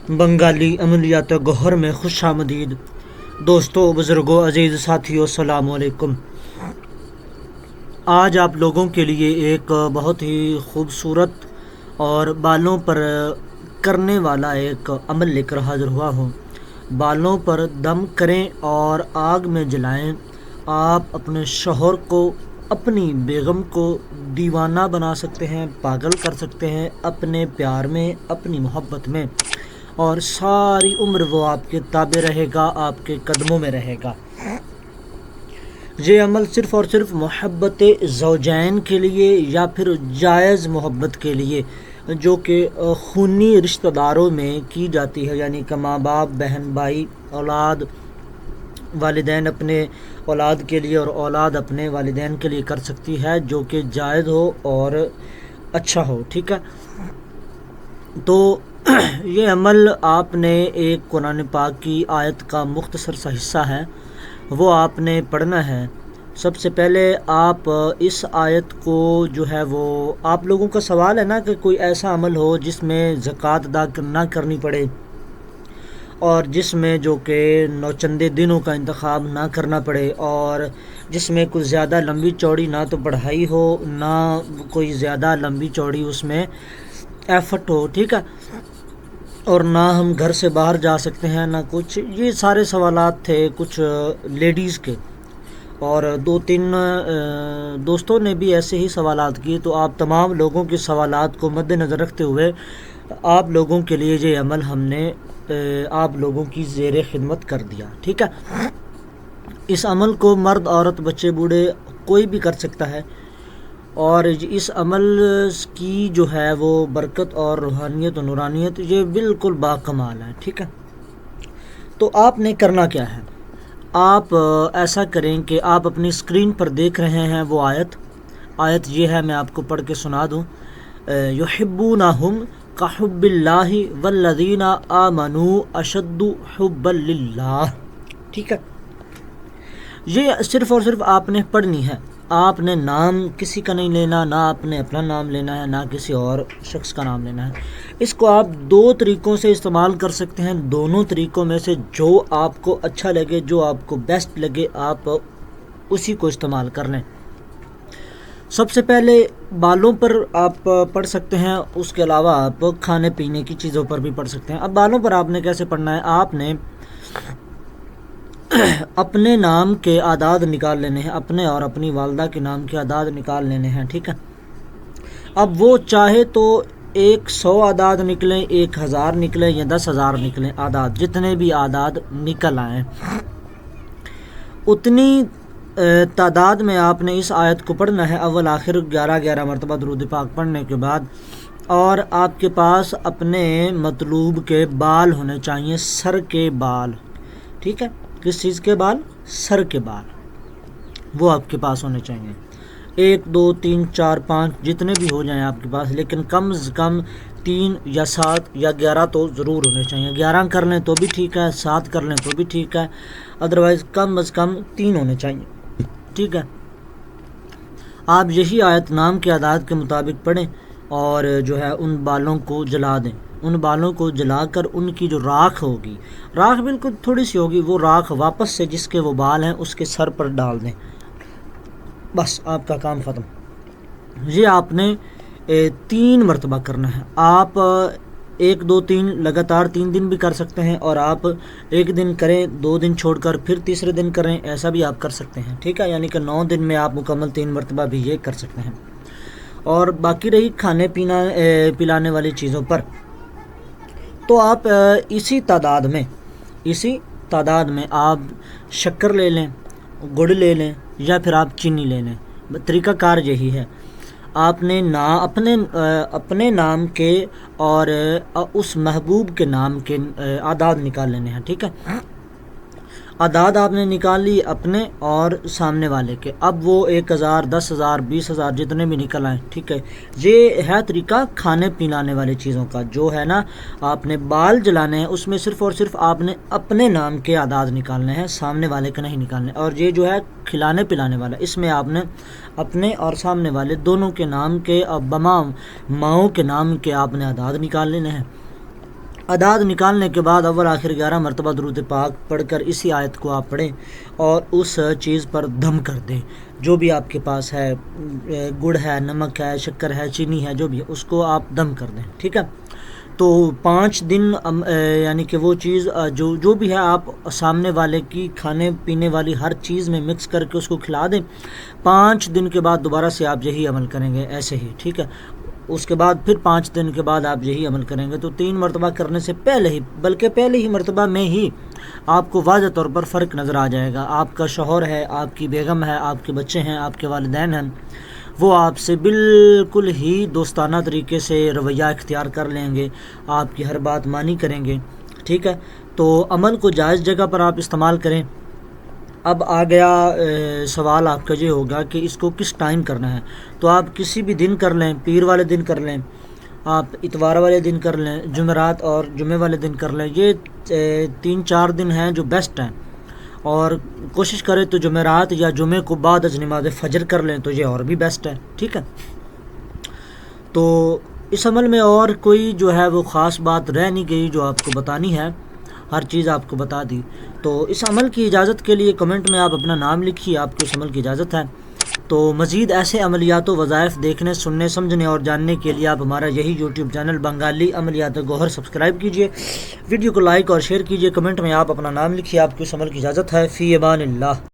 بنگالی عملیات گوہر میں خوش آمدید دوستوں، بزرگوں، عزیز ساتھیوں، السلام علیکم۔ آج آپ لوگوں کے لیے ایک بہت ہی خوبصورت اور بالوں پر کرنے والا ایک عمل لے کر حاضر ہوا ہوں۔ بالوں پر دم کریں اور آگ میں جلائیں۔ آپ اپنے شوہر کو، اپنی بیگم کو دیوانہ بنا سکتے ہیں، پاگل کر سکتے ہیں اپنے پیار میں، اپنی محبت میں، اور ساری عمر وہ آپ کے تابع رہے گا، آپ کے قدموں میں رہے گا۔ یہ عمل صرف اور صرف محبت زوجین کے لیے یا پھر جائز محبت کے لیے جو کہ خونی رشتہ داروں میں کی جاتی ہے، یعنی کہ ماں باپ، بہن بھائی، اولاد، والدین اپنے اولاد کے لیے اور اولاد اپنے والدین کے لیے کر سکتی ہے، جو کہ جائز ہو اور اچھا ہو، ٹھیک ہے۔ تو یہ عمل آپ نے ایک قرآن پاک کی آیت کا مختصر سا حصہ ہے، وہ آپ نے پڑھنا ہے۔ سب سے پہلے آپ اس آیت کو جو ہے وہ، آپ لوگوں کا سوال ہے نا کہ کوئی ایسا عمل ہو جس میں زکوٰۃ ادا نہ کرنی پڑے اور جس میں جو کہ نوچندے دنوں کا انتخاب نہ کرنا پڑے اور جس میں کچھ زیادہ لمبی چوڑی نہ تو پڑھائی ہو، نہ کوئی زیادہ لمبی چوڑی اس میں ایفٹ ہو، ٹھیک ہے، اور نہ ہم گھر سے باہر جا سکتے ہیں، نہ کچھ۔ یہ سارے سوالات تھے کچھ لیڈیز کے، اور دو تین دوستوں نے بھی ایسے ہی سوالات کیے، تو آپ تمام لوگوں کے سوالات کو مد نظر رکھتے ہوئے آپ لوگوں کے لیے یہ عمل ہم نے آپ لوگوں کی زیر خدمت کر دیا، ٹھیک ہے۔ اس عمل کو مرد، عورت، بچے، بوڑھے کوئی بھی کر سکتا ہے، اور اس عمل کی جو ہے وہ برکت اور روحانیت و نورانیت یہ بالکل باکمال ہے، ٹھیک ہے۔ تو آپ نے کرنا کیا ہے؟ آپ ایسا کریں کہ آپ اپنی اسکرین پر دیکھ رہے ہیں وہ آیت یہ ہے، میں آپ کو پڑھ کے سنا دوں۔ یحبونہم کحب اللہ والذین آمنوا اشد حبا للہ، ٹھیک ہے۔ یہ صرف اور صرف آپ نے پڑھنی ہے، آپ نے نام کسی کا نہیں لینا، نہ آپ نے اپنا نام لینا ہے، نہ کسی اور شخص کا نام لینا ہے۔ اس کو آپ دو طریقوں سے استعمال کر سکتے ہیں، دونوں طریقوں میں سے جو آپ کو اچھا لگے، جو آپ کو بیسٹ لگے، آپ اسی کو استعمال کر لیں۔ سب سے پہلے بالوں پر آپ پڑھ سکتے ہیں، اس کے علاوہ آپ کھانے پینے کی چیزوں پر بھی پڑھ سکتے ہیں۔ اب بالوں پر آپ نے کیسے پڑھنا ہے؟ آپ نے اپنے نام کے اعداد نکال لینے ہیں، اپنے اور اپنی والدہ کے نام کے اعداد نکال لینے ہیں، ٹھیک ہے۔ اب وہ چاہے تو 100 اعداد نکلیں، 1000 نکلیں یا 10,000 نکلیں، اعداد جتنے بھی اعداد نکل آئیں، اتنی تعداد میں آپ نے اس آیت کو پڑھنا ہے، اول آخر 11 مرتبہ درود پاک پڑھنے کے بعد۔ اور آپ کے پاس اپنے مطلوب کے بال ہونے چاہیے، سر کے بال، ٹھیک ہے۔ کس چیز کے بال؟ سر کے بال، وہ آپ کے پاس ہونے چاہیے، 1 2 3 4 5 جتنے بھی ہو جائیں آپ کے پاس، لیکن کم از کم 3 یا 7 یا 11 تو ضرور ہونے چاہیے۔ 11 کر لیں تو بھی ٹھیک ہے، 7 کر لیں تو بھی ٹھیک ہے، ادروائز کم از کم 3 ہونے چاہیے، ٹھیک ہے۔ آپ یہی آیت نام کے اعداد کے مطابق پڑھیں اور جو ہے ان بالوں کو جلا دیں۔ ان بالوں کو جلا کر ان کی جو راکھ ہوگی، راکھ بالکل تھوڑی سی ہوگی، وہ راکھ واپس سے جس کے وہ بال ہیں اس کے سر پر ڈال دیں، بس آپ کا کام ختم۔ یہ آپ نے 3 مرتبہ کرنا ہے۔ آپ 1 2 3 لگاتار 3 دن بھی کر سکتے ہیں، اور آپ 1 دن کریں، 2 دن چھوڑ کر پھر تیسرے دن کریں، ایسا بھی آپ کر سکتے ہیں، ٹھیک ہے۔ یعنی کہ 9 دن میں آپ مکمل 3 مرتبہ بھی یہ کر سکتے ہیں۔ اور باقی رہی کھانے پینا پلانے والی چیزوں پر، تو آپ اسی تعداد میں آپ شکر لے لیں، گڑ لے لیں، یا پھر آپ چینی لے لیں۔ طریقہ کار یہی ہے، آپ نے اپنے نام کے اور اس محبوب کے نام کے اعداد نکال لینے ہیں، ٹھیک ہے۔ اعداد آپ نے نکال لی اپنے اور سامنے والے کے، اب وہ 1000 10,000 20,000 جتنے بھی نکل آئیں، ٹھیک ہے۔ یہ ہے طریقہ کھانے پلانے والی چیزوں کا، جو ہے نا آپ نے بال جلانے ہیں، اس میں صرف اور صرف آپ نے اپنے نام کے اعداد نکالنے ہیں، سامنے والے کے نہیں نکالنے۔ اور یہ جو ہے کھلانے پلانے والا، اس میں آپ نے اپنے اور سامنے والے دونوں کے نام کے اور بمام ماؤں کے نام کے آپ نے اعداد نکال لینے ہیں۔ اعداد نکالنے کے بعد اول آخر 11 مرتبہ درود پاک پڑھ کر اسی آیت کو آپ پڑھیں اور اس چیز پر دم کر دیں، جو بھی آپ کے پاس ہے، گڑ ہے، نمک ہے، شکر ہے، چینی ہے، جو بھی ہے اس کو آپ دم کر دیں، ٹھیک ہے۔ تو 5 دن یعنی کہ وہ چیز جو بھی ہے آپ سامنے والے کی کھانے پینے والی ہر چیز میں مکس کر کے اس کو کھلا دیں۔ 5 دن کے بعد دوبارہ سے آپ یہی عمل کریں گے ایسے ہی، ٹھیک ہے۔ اس کے بعد پھر 5 دن کے بعد آپ یہی عمل کریں گے، تو 3 مرتبہ کرنے سے پہلے ہی، بلکہ پہلے ہی مرتبہ میں ہی آپ کو واضح طور پر فرق نظر آ جائے گا۔ آپ کا شوہر ہے، آپ کی بیگم ہے، آپ کے بچے ہیں، آپ کے والدین ہیں، وہ آپ سے بالکل ہی دوستانہ طریقے سے رویہ اختیار کر لیں گے، آپ کی ہر بات مانی کریں گے، ٹھیک ہے۔ تو عمل کو جائز جگہ پر آپ استعمال کریں۔ اب آ گیا سوال آپ کا یہ ہوگا کہ اس کو کس ٹائم کرنا ہے، تو آپ کسی بھی دن کر لیں، پیر والے دن کر لیں، آپ اتوار والے دن کر لیں، جمعرات اور جمعے والے دن کر لیں، یہ 3-4 دن ہیں جو بیسٹ ہیں، اور کوشش کریں تو جمعرات یا جمعے کو بعد از نماز فجر کر لیں تو یہ اور بھی بیسٹ ہے، ٹھیک ہے۔ تو اس عمل میں اور کوئی جو ہے وہ خاص بات رہ نہیں گئی جو آپ کو بتانی ہے، ہر چیز آپ کو بتا دی۔ تو اس عمل کی اجازت کے لیے کمنٹ میں آپ اپنا نام لکھیے، آپ کو اس عمل کی اجازت ہے۔ تو مزید ایسے عملیات و وظائف دیکھنے، سننے، سمجھنے اور جاننے کے لیے آپ ہمارا یہی یوٹیوب چینل بنگالی عملیات گوہر سبسکرائب کیجئے، ویڈیو کو لائک اور شیئر کیجئے، کمنٹ میں آپ اپنا نام لکھیے، آپ کو اس عمل کی اجازت ہے۔ فی امان اللہ۔